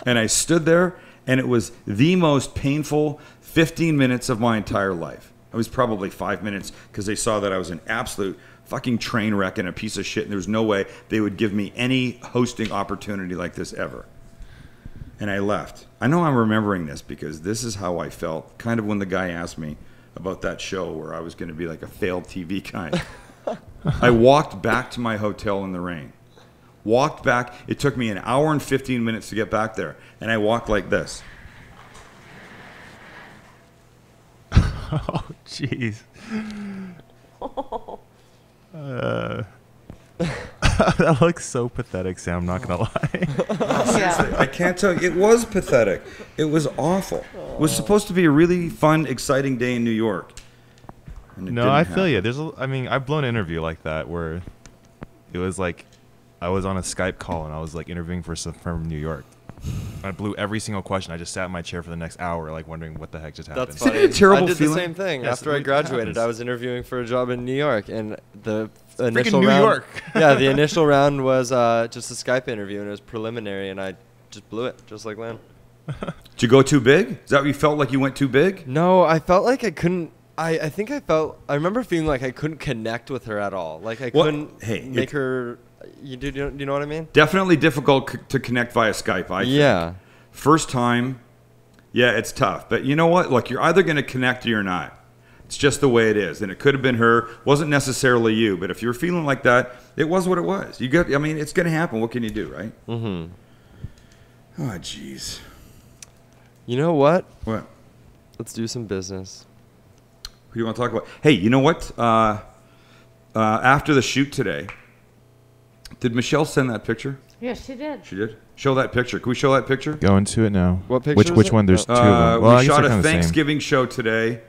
And I stood there, and it was the most painful 15 minutes of my entire life. It was probably 5 minutes because they saw that I was an absolute fucking train wreck and a piece of shit, and there was no way they would give me any hosting opportunity like this ever. And I left. I know I'm remembering this because this is how I felt kind of when the guy asked me about that show where I was going to be like a failed TV guy. I walked back to my hotel in the rain. Walked back. It took me an hour and 15 minutes to get back there. And I walked like this. Oh, jeez. That looks so pathetic, Sam. I'm not going to lie. Seriously, I can't tell you. It was pathetic. It was awful. It was supposed to be a really fun, exciting day in New York. No, I feel you. I've blown an interview like that where it was like I was on a Skype call and I was like interviewing for some firm in New York. I blew every single question. I just sat in my chair for the next hour, like wondering what the heck just happened. That's funny. Isn't it a terrible I did feeling? the same thing. Yes, After I it graduated, happens. I was interviewing for a job in New York, and the initial New round. York. Yeah, the initial round was just a Skype interview, and it was preliminary, and I just blew it, just like Len. Did you go too big? Is that what you felt like you went too big? No, I felt like I couldn't. I think I remember feeling like I couldn't connect with her at all. Like I couldn't make her. You know what I mean? Definitely difficult to connect via Skype. I think. Yeah. First time, yeah, it's tough. But you know what? Look, you're either going to connect or you're not. It's just the way it is. And it could have been her. Wasn't necessarily you. But if you're feeling like that, it was what it was. I mean, it's going to happen. What can you do, right? Mm-hmm. Oh, jeez. You know what? What? Let's do some business. Who do you want to talk about? Hey, you know what? After the shoot today, did Michelle send that picture? Yes, she did. She did? Show that picture. Can we show that picture? Go into it now. What picture? Which one? There's two of them. Well, I we guess shot they're a kinda the same. Thanksgiving show today.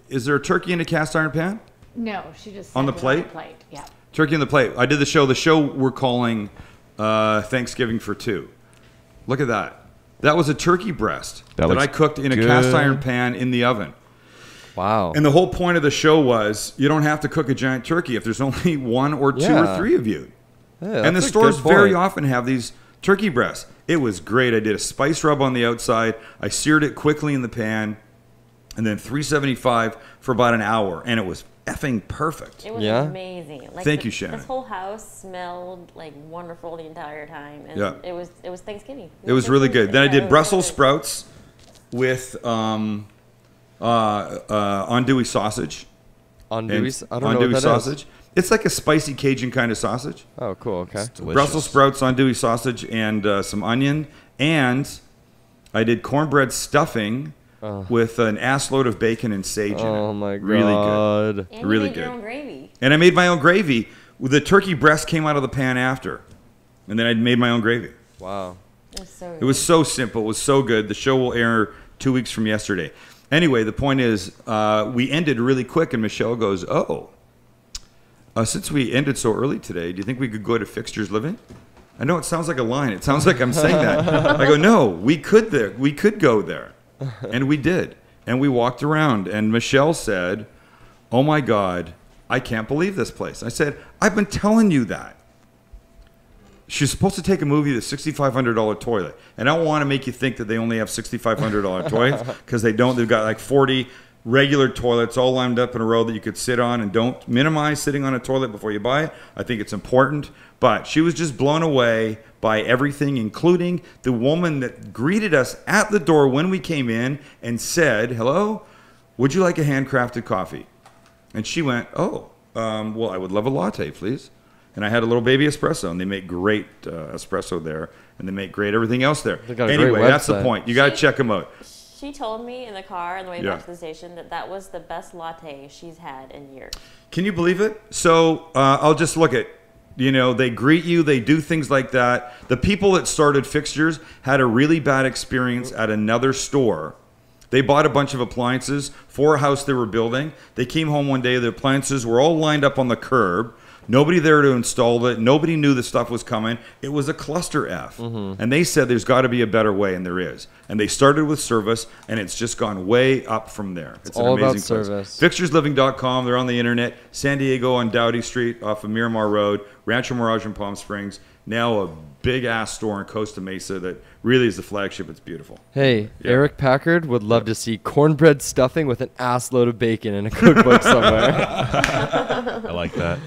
Is there a turkey in a cast iron pan? No, she just On the sent it plate? On the plate, yeah. Turkey on the plate. I did the show. The show we're calling Thanksgiving for Two. Look at that. That was a turkey breast that I cooked in a cast iron pan in the oven. Wow. And the whole point of the show was you don't have to cook a giant turkey if there's only one or two or three of you. Yeah, and the stores very often have these turkey breasts. It was great. I did a spice rub on the outside. I seared it quickly in the pan. And then 375 for about an hour. And it was effing perfect. It was amazing. Like Thank you, Shannon. This whole house smelled like wonderful the entire time, and it was Thanksgiving. It was really good. Then I did Brussels sprouts with andouille sausage. Andouille? I don't know what that sausage. is. It's like a spicy Cajun kind of sausage. Oh, cool. Okay. Brussels sprouts, andouille sausage, and some onion. And I did cornbread stuffing with an ass load of bacon and sage in it. Oh my god! Really good. And really you made good. your own gravy. And I made my own gravy. The turkey breast came out of the pan after, and then I made my own gravy. Wow. It was so simple. It was so good. The show will air 2 weeks from yesterday. Anyway, the point is, we ended really quick, and Michelle goes, "Oh, since we ended so early today, do you think we could go to Fixtures Living?" I know it sounds like a line. It sounds like I'm saying that. I go, "No, we could go there." And we did. And we walked around. And Michelle said, "Oh, my God, I can't believe this place." I said, "I've been telling you that." She's supposed to take a movie with a $6,500 toilet. And I don't want to make you think that they only have $6,500 toilets, because they don't. They've got like 40 regular toilets all lined up in a row that you could sit on. And don't minimize sitting on a toilet before you buy it. I think it's important. But she was just blown away by everything, including the woman that greeted us at the door when we came in and said, "Hello, would you like a handcrafted coffee?" And she went, "Oh, well, I would love a latte, please." And I had a little baby espresso, and they make great espresso there, and they make great everything else there. Anyway, that's the point. You got to check them out. She told me in the car on the way back to the station that was the best latte she's had in years. Can you believe it? So I'll just look at, they greet you, they do things like that. The people that started Fixtures had a really bad experience at another store. They bought a bunch of appliances for a house they were building. They came home one day, the appliances were all lined up on the curb. Nobody there to install it. Nobody knew the stuff was coming. It was a cluster F. And they said there's got to be a better way, and there is. And they started with service, and it's just gone way up from there. It's all an amazing about place. service. Fixturesliving.com. They're on the internet. San Diego on Dowdy Street off of Miramar Road. Rancho Mirage in Palm Springs. Now a big-ass store in Costa Mesa that really is the flagship. It's beautiful. Hey, Eric Packard would love to see cornbread stuffing with an ass load of bacon in a cookbook somewhere. I like that.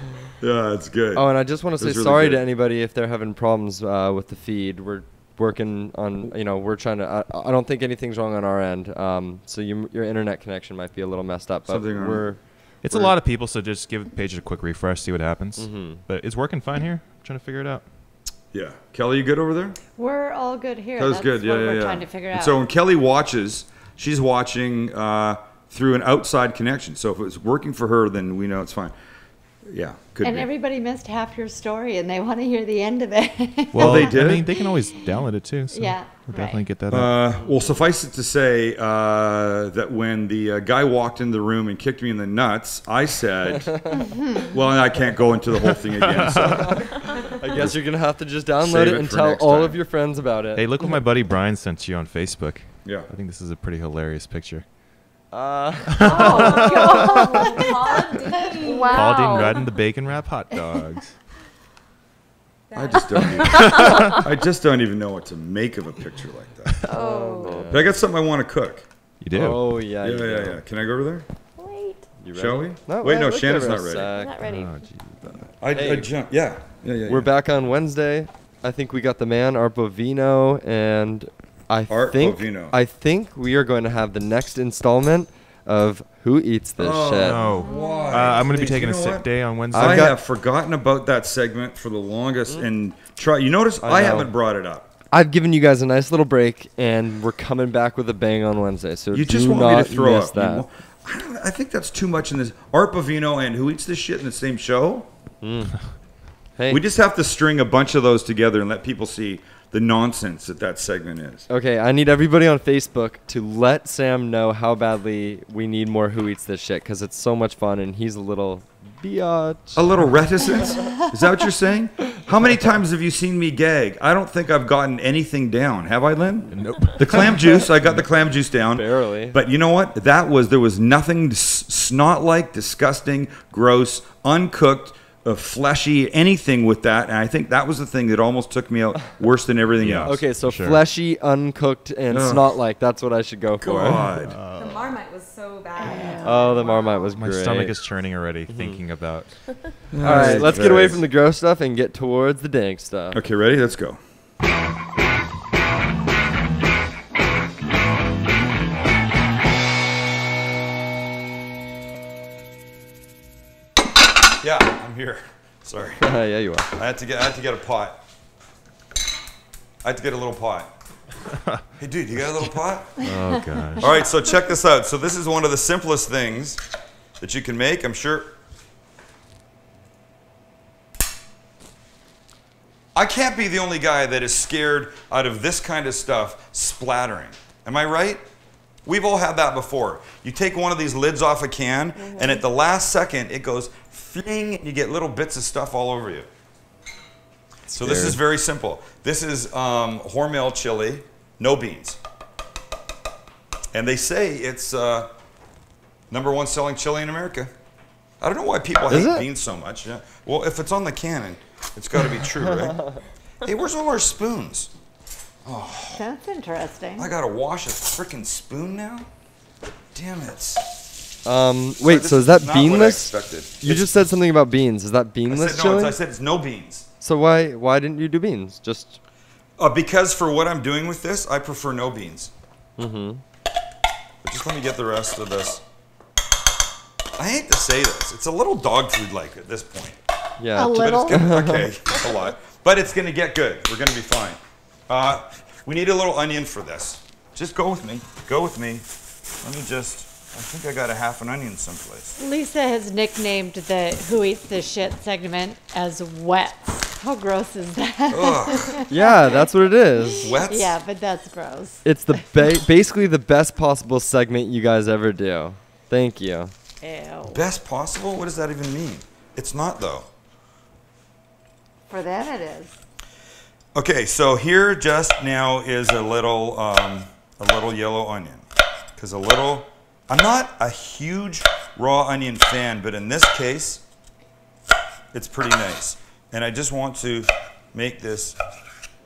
Yeah, it's good. Oh, and I just want to say really sorry good. to anybody if they're having problems with the feed. We're working on, we're trying to, I don't think anything's wrong on our end. So your internet connection might be a little messed up, but It's a lot of people, so just give the page a quick refresh, see what happens. But it's working fine here. I'm trying to figure it out. Yeah. Kelly, you good over there? We're all good here. That was That's good. Yeah, what yeah, we're yeah. trying to figure And out. so when Kelly watches, she's watching through an outside connection. So if it's working for her, then we know it's fine. Yeah, could and be. everybody missed half your story, and they want to hear the end of it. Well, they did? I mean, they can always download it too. So Yeah, we'll definitely right. get that up. Well, suffice it to say that when the guy walked in the room and kicked me in the nuts, I said, well, I can't go into the whole thing again. So. I guess you're going to have to just download Save it it and for tell next all time. of your friends about it. Hey, look what my buddy Brian sent you on Facebook. Yeah. I think this is a pretty hilarious picture. Oh, God. Paul Dean. Wow. Paul Dean riding the bacon wrap hot dogs. I just don't even know what to make of a picture like that. Oh. But I got something I want to cook. You do. Oh yeah. Yeah. Can I go over there? Wait. You Shall we? No, Wait, no, look Shannon's at not us, ready. I'm not ready. Oh, geez. I Hey. jump. Yeah. We're back on Wednesday. I think we got the man Art Bovino, and I think we are going to have the next installment of Who Eats This Shit. No. Why? I'm going to be Please, taking you a know sick what? day on Wednesday. I have forgotten about that segment for the longest, and you notice I know. haven't brought it up. I've given you guys a nice little break, and we're coming back with a bang on Wednesday. So You do just want not me to throw miss up. that. I think that's too much in this. Art Bovino and Who Eats This Shit in the same show? Hey. We just have to string a bunch of those together and let people see the nonsense that segment is. Okay, I need everybody on Facebook to let Sam know how badly we need more Who Eats This Shit, because it's so much fun, and he's a little biatch. A little reticence? Is that what you're saying? How many times have you seen me gag? I don't think I've gotten anything down. Have I, Lynn? Nope. The clam juice, I got the clam juice down. Barely. But you know what? There was nothing snot-like, disgusting, gross, uncooked, fleshy, anything with that. And I think that was the thing that almost took me out worse than everything else. Okay, so Sure. fleshy, uncooked, and snot-like. That's what I should go for. God. The Marmite was so bad. Oh, the Marmite was My great. stomach is churning already thinking about. All right, let's get away from the gross stuff and get towards the dank stuff. Okay, ready? Let's go. Yeah, I'm here. Sorry. Yeah, you are. I had to get a pot. I had to get a little pot. Hey, dude, you got a little pot? Oh, gosh. All right, so check this out. So this is one of the simplest things that you can make, I'm sure. I can't be the only guy that is scared out of this kind of stuff splattering. Am I right? We've all had that before. You take one of these lids off a can, and at the last second, it goes fling, and you get little bits of stuff all over you. So this is very simple. This is Hormel chili, no beans. And they say it's #1 selling chili in America. I don't know why people hate beans so much. Yeah. Well, if it's on the can, it's got to be true, right? Hey, where's all our spoons? Oh, That's interesting. I gotta wash a freaking spoon now? Damn it. Wait, so is that not what I beanless? expected. You just said something about beans. Is that beanless chili? I said it's no beans. So why didn't you do beans? Just Because for what I'm doing with this, I prefer no beans. But just let me get the rest of this. I hate to say this. It's a little dog food-like at this point. yeah. A But little. it's gonna, okay, a lot. But it's going to get good. We're going to be fine. We need a little onion for this. Just go with me. Go with me. Let me just, I think I got a half an onion someplace. Lisa has nicknamed the Who Eats This Shit segment as Wets. How gross is that? Ugh, Yeah, that's what it is. wets? Yeah, but that's gross. It's the basically the best possible segment you guys ever do. Thank you. Ew. Best possible? What does that even mean? It's not, though. For them it is. Okay, so here just now is a little yellow onion. Because I'm not a huge raw onion fan, but in this case, it's pretty nice. And I just want to make this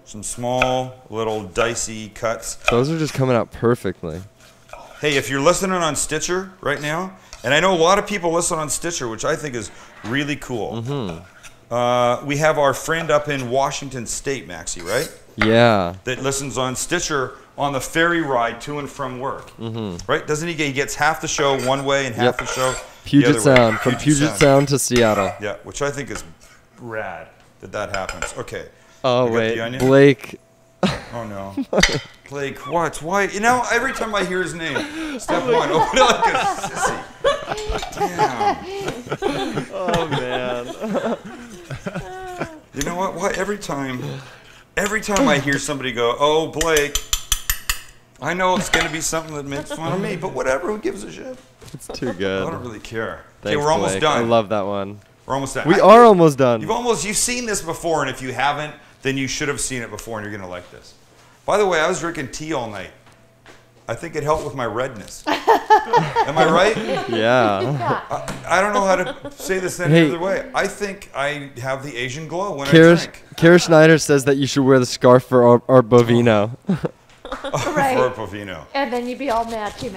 some small little dicey cuts. Those are just coming out perfectly. Hey, if you're listening on Stitcher right now, and I know a lot of people listen on Stitcher, which I think is really cool. We have our friend up in Washington State, Maxie, right? Yeah. That listens on Stitcher on the ferry ride to and from work. Right? Doesn't he? He gets half the show one way and half the show Puget the other way. Sound, from Puget Sound to Seattle. Yeah, which I think is rad that happens. Okay. Oh You got wait, the onion? Blake. Oh no. Blake, what? Why? You know, every time I hear his name, step one, open it like a sissy. Damn. Oh man. You know what? Why every time I hear somebody go, "Oh, Blake," I know it's gonna be something that makes fun of me, but whatever. Who gives a shit? It's too I good. don't really care. Thanks, Okay, we're almost Blake. done. I love that one. We're almost done. We are almost done. You've seen this before, and if you haven't, then you should have seen it before, and you're gonna like this. By the way, I was drinking tea all night. I think it helped with my redness. Am I right? Yeah. I don't know how to say this any other way. I think I have the Asian glow when I drink. Kara Schneider says that you should wear the scarf for Art Bovino. Right. For Bovino. And then you'd be all matchy.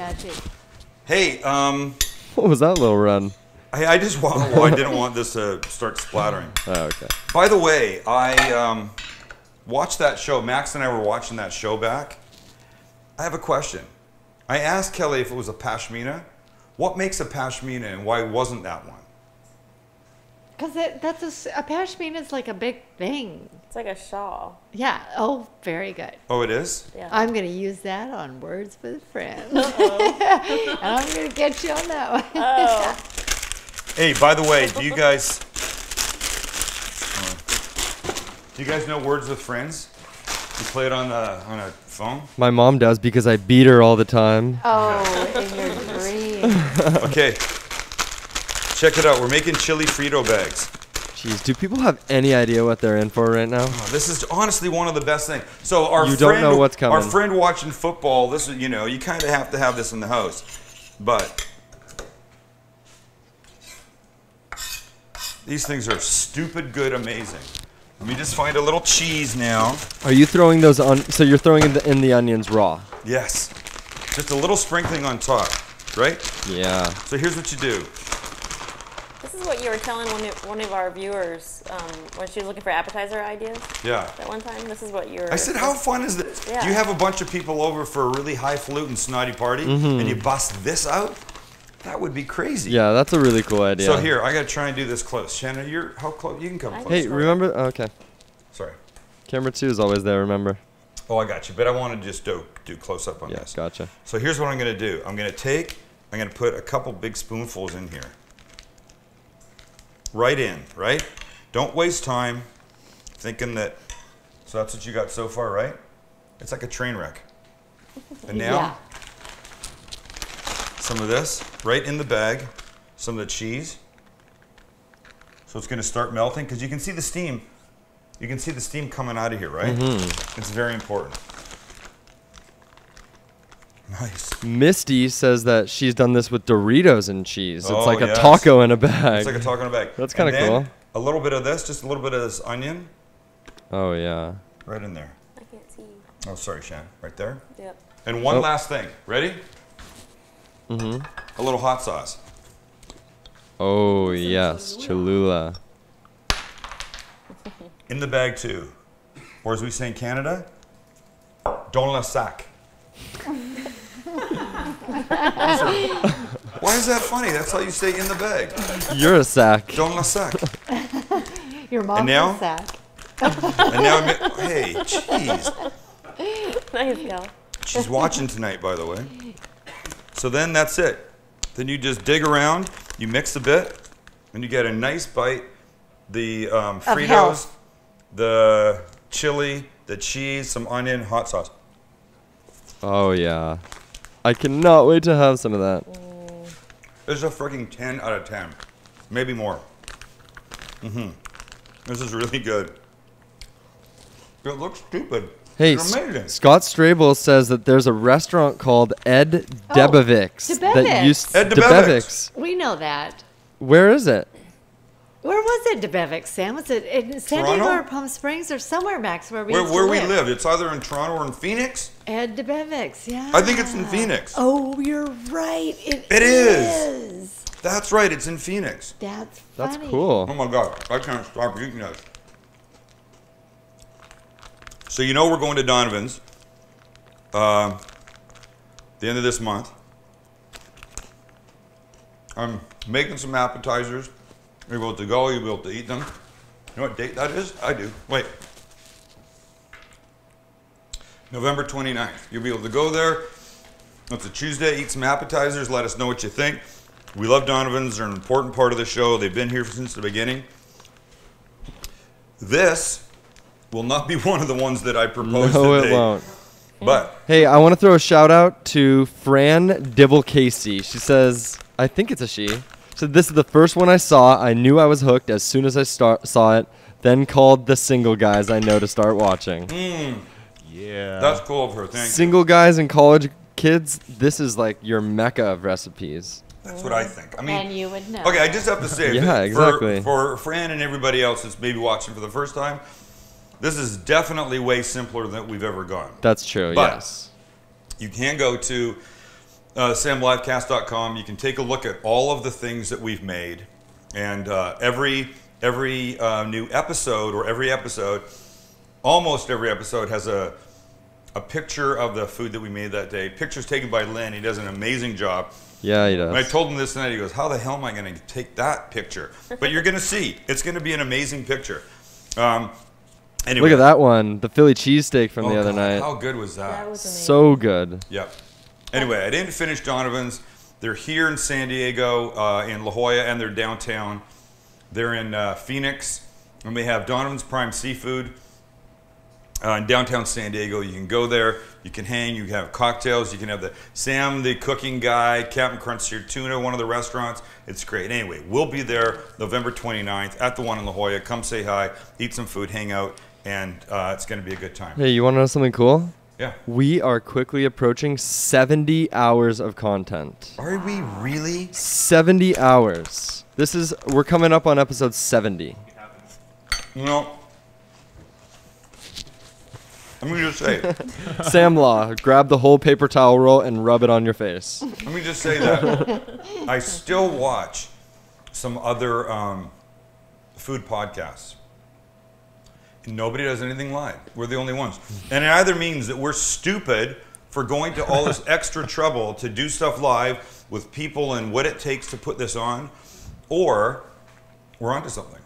Hey, what was that little run? I just I didn't want this to start splattering. Oh, okay. By the way, I watched that show. Max and I were watching that show back. I have a question. I asked Kelly if it was a pashmina. What makes a pashmina and why wasn't that one? Because that's a pashmina is like a big thing. It's like a shawl. Yeah. Oh, very good. Oh, it is? Yeah. I'm going to use that on Words with Friends. And I'm going to get you on that one. Oh. Hey, by the way, do you guys know Words with Friends? You play it on a phone? My mom does because I beat her all the time. Oh, in your dream. Okay. Check it out. We're making Chili-Frito Bags. Jeez, do people have any idea what they're in for right now? Oh, this is honestly one of the best things. So our You friend, don't know what's coming. Our friend watching football, this is, you kind of have to have this in the house. But these things are stupid good, amazing. Let me just find a little cheese now. Are you throwing those on? So you're throwing in the onions raw? Yes. Just a little sprinkling on top, right? Yeah. So here's what you do. This is what you were telling one of our viewers when she was looking for appetizer ideas. Yeah. That one time, this is what you were. I said, how fun is this? Yeah. You have a bunch of people over for a really highfalutin snotty party, and you bust this out? That would be crazy. Yeah, that's a really cool idea. So here, I gotta try and do this close. Shannon, how close? You can come close. Hey, remember? Okay. Sorry. Camera 2 is always there, remember? Oh, I got you. But I want to just do close up on this. Yeah, gotcha. So here's what I'm gonna do. I'm gonna put a couple big spoonfuls in here. Right in, right? Don't waste time thinking that. So that's what you got so far, right? It's like a train wreck. And now. Yeah. Some of this right in the bag, some of the cheese. So it's going to start melting because you can see the steam. You can see the steam coming out of here, right? It's very important. Nice. Misty says that she's done this with Doritos and cheese. It's like yes. a taco in a bag. It's like a taco in a bag. That's kind of cool. A little bit of this, just a little bit of this onion. Oh, yeah. Right in there. I can't see. Oh, sorry, Shan. Right there. Yep. And one last thing. Ready? A little hot sauce. Oh, yes. Cholula. In the bag, too. Or as we say in Canada, dans le sac. Why is that funny? That's how you say in the bag. You're a sack. Dans le sac. Your mom's now? a sack. And now, hey, jeez. Nice, Gal. She's watching tonight, by the way. So then that's it. Then you just dig around, you mix a bit, and you get a nice bite. The Fritos, health. the chili, the cheese, some onion, hot sauce. Oh, yeah. I cannot wait to have some of that. This is a freaking 10 out of 10. Maybe more. This is really good. It looks stupid. Hey, It's amazing. Scott Strabel says that there's a restaurant called Ed Debevic's. That used Ed Debevic's. We know that. Where is it? Where was it, DeBevic, Sam? Was it in San Diego or Palm Springs or somewhere, Max, where we used to we live? live? It's either in Toronto or in Phoenix. Ed DeBevic's, yeah. I think it's in Phoenix. Oh, you're right. It is. That's right. It's in Phoenix. That's funny. That's cool. Oh my God, I can't stop eating this. So you know we're going to Donovan's the end of this month. I'm making some appetizers. You'll be able to go, you'll be able to eat them. You know what date that is? I do. Wait. November 29th. You'll be able to go there. It's a Tuesday, eat some appetizers, let us know what you think. We love Donovan's, they're an important part of the show. They've been here since the beginning. This will not be one of the ones that I proposed No, today. it won't. But Hey, I want to throw a shout out to Fran Dibble Casey. She says, I think it's a she. So this is the first one I saw. I knew I was hooked as soon as I saw it. Then called the single guys I know to start watching. Yeah. that's cool of her. Thank you. Single guys in college kids, this is like your mecca of recipes. That's what I think. I mean, And you would know. okay, I just have to say, Yeah, exactly. For Fran and everybody else that's maybe watching for the first time, this is definitely way simpler than we've ever gone. That's true, But yes. you can go to samlivecast.com. You can take a look at all of the things that we've made, and every new episode, or every episode, almost every episode has a picture of the food that we made that day. Pictures taken by Lynn. He does an amazing job. Yeah, he does. And I told him this tonight. He goes, "How the hell am I going to take that picture?" But you're going to see. It's going to be an amazing picture. Anyway. Look at that one, the Philly cheesesteak from the other God, night. How good was that? That was amazing. So good. Yep. Anyway, I didn't finish Donovan's. They're here in San Diego, in La Jolla, and they're downtown. They're in Phoenix, and we have Donovan's Prime Seafood in downtown San Diego. You can go there. You can hang. You can have cocktails. You can have the Sam, the cooking guy, Captain Crunch Seared Tuna, one of the restaurants. It's great. Anyway, we'll be there November 29th at the one in La Jolla. Come say hi, eat some food, hang out, and it's going to be a good time. Hey, you want to know something cool? Yeah. We are quickly approaching 70 hours of content. Are we really? 70 hours. We're coming up on episode 70. No. I'm going to just say it. Sam Law, grab the whole paper towel roll and rub it on your face. Let me just say that I still watch some other food podcasts. Nobody does anything live. We're the only ones. And it either means that we're stupid for going to all this extra trouble to do stuff live with people and what it takes to put this on, or we're onto something.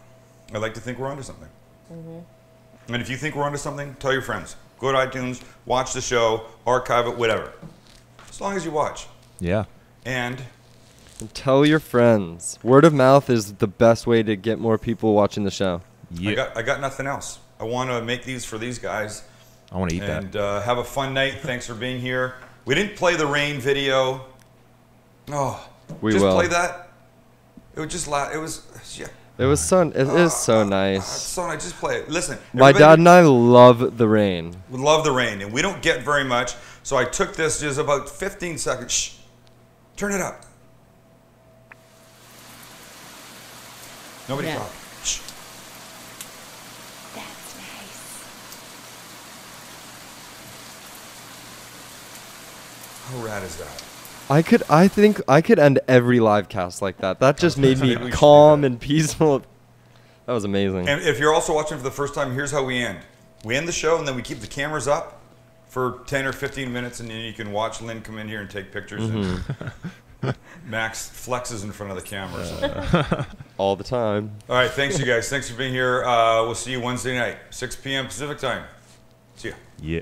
I like to think we're onto something. Mm-hmm. And if you think we're onto something, tell your friends. Go to iTunes, watch the show, archive it, whatever. As long as you watch. Yeah. And Tell your friends. Word of mouth is the best way to get more people watching the show. Yeah. I got nothing else. I want to make these for these guys. I want to eat And that. have a fun night. Thanks for being here. We didn't play the rain video. Oh, We just will. play that. It was just it was yeah. It was so. It is so nice. So nice. Just play it. Listen. My everybody dad and I love the rain. We love the rain, and we don't get very much. So I took this just about 15 seconds. Shh. Turn it up. Nobody Yeah. talk. Shh. That's nice. How rad is that? I think I could end every live cast like that. That just made me Maybe we should do calm that. and peaceful. That was amazing. And if you're also watching for the first time, here's how we end. We end the show, and then we keep the cameras up for 10 or 15 minutes, and then you can watch Lynn come in here and take pictures. And Max flexes in front of the camera. All the time. All right, thanks, you guys. Thanks for being here. We'll see you Wednesday night, 6 p.m. Pacific time. See ya. Yeah.